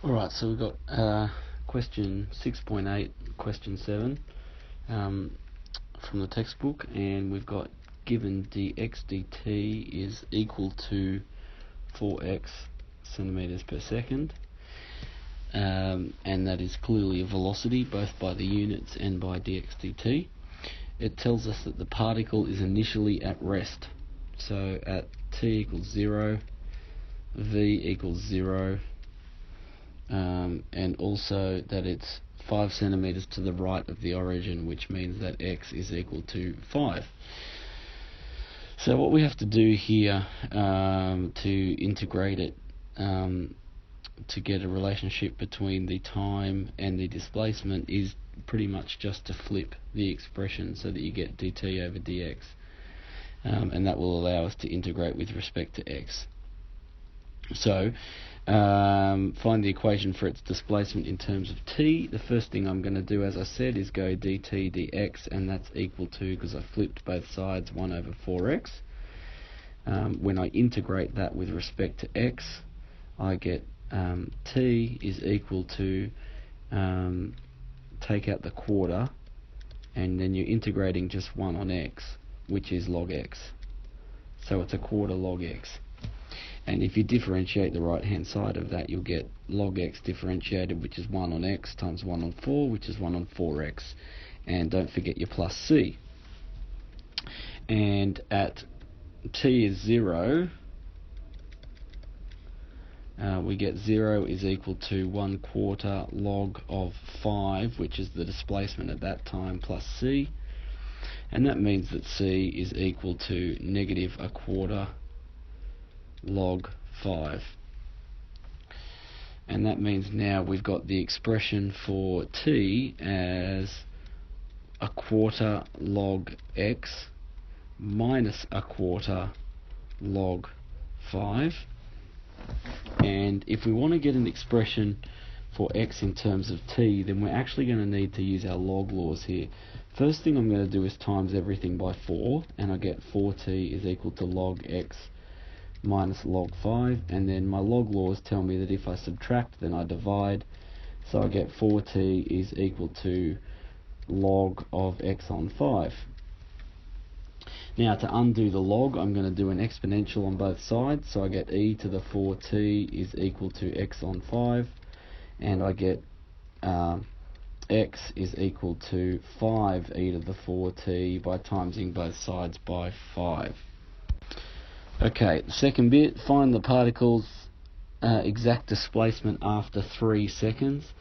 Alright, so we've got question 6.8, question 7 from the textbook, and we've got given dx dt is equal to 4x centimeters per second, and that is clearly a velocity both by the units and by dx dt. It tells us that the particle is initially at rest, so at t equals 0, v equals 0, and also that it's 5 centimeters to the right of the origin, which means that x is equal to 5. So what we have to do here to integrate it to get a relationship between the time and the displacement is pretty much just to flip the expression so that you get dt over dx, and that will allow us to integrate with respect to x. So find the equation for its displacement in terms of t. The first thing I'm going to do, as I said, is go dt dx, and that's equal to, because I flipped both sides, 1 over 4x. When I integrate that with respect to x, I get t is equal to, take out the quarter, and then you're integrating just 1 on x, which is log x. So it's a quarter log x. And if you differentiate the right hand side of that, you'll get log x differentiated, which is 1 on x, times 1 on 4, which is 1 on 4x. And don't forget your plus c. And at t is 0, we get 0 is equal to 1/4 log of 5, which is the displacement at that time, plus c. And that means that c is equal to negative 1/4 log 5. And that means now we've got the expression for t as 1/4 log x minus 1/4 log 5. And if we want to get an expression for x in terms of t, then we're actually going to need to use our log laws here. First thing I'm going to do is times everything by 4, and I get 4t is equal to log x minus log 5, and then my log laws tell me that if I subtract, then I divide, so I get 4t is equal to log of x on 5. Now, to undo the log, I'm going to do an exponential on both sides, so I get e to the 4t is equal to x on 5, and I get x is equal to 5e to the 4t by timesing both sides by 5. Okay, the second bit, find the particle's exact displacement after 3 seconds.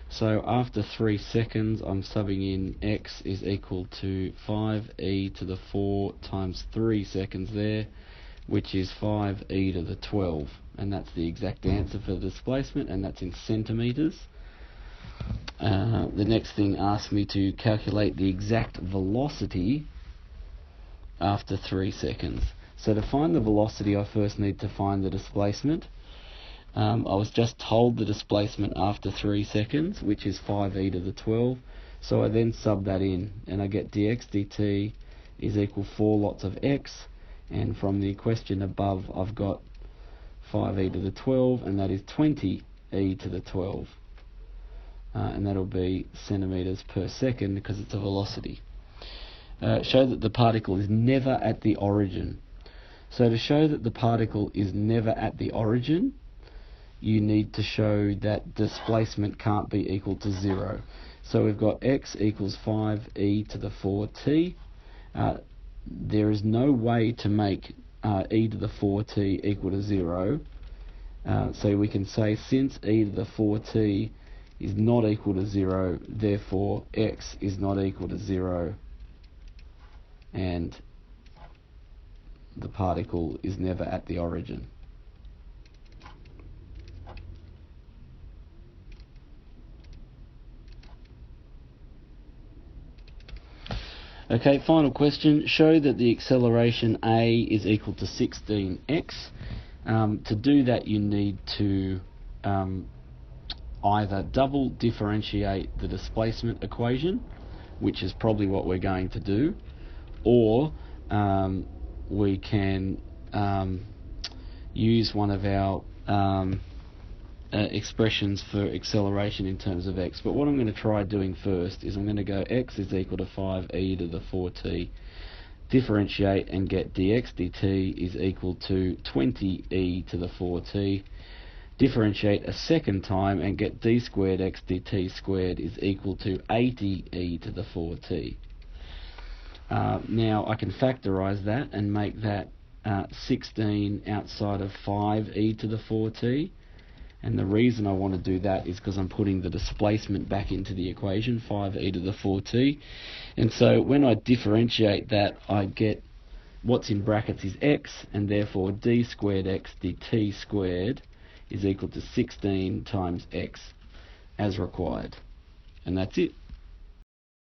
So after 3 seconds, I'm subbing in x is equal to 5e to the 4 times 3 seconds there, which is 5e to the 12. And that's the exact answer for the displacement, and that's in centimeters. The next thing asks me to calculate the exact velocity after 3 seconds. So to find the velocity, I first need to find the displacement. I was just told the displacement after 3 seconds, which is 5e to the 12. So I then sub that in, and I get dx dt is equal 4 lots of x. And from the question above, I've got 5e to the 12, and that is 20e to the 12. And that'll be centimeters per second because it's a velocity. Show that the particle is never at the origin. So to show that the particle is never at the origin, you need to show that displacement can't be equal to 0. So we've got x equals 5e to the 4t. There is no way to make e to the 4t equal to 0. So we can say since e to the 4t is not equal to 0, therefore x is not equal to 0, and the particle is never at the origin. Okay, final question. Show that the acceleration a is equal to 16x. To do that, you need to either double differentiate the displacement equation, which is probably what we're going to do, or we can use one of our expressions for acceleration in terms of x, but what I'm going to try doing first is I'm going to go x is equal to 5e to the 4t, differentiate and get dx dt is equal to 20e to the 4t, differentiate a second time and get d squared x dt squared is equal to 80e to the 4t. Now I can factorise that and make that 16 outside of 5e to the 4t, and the reason I want to do that is because I'm putting the displacement back into the equation, 5e to the 4t, and so when I differentiate that I get what's in brackets is x, and therefore d squared x dt squared is equal to 16 times x as required, and that's it.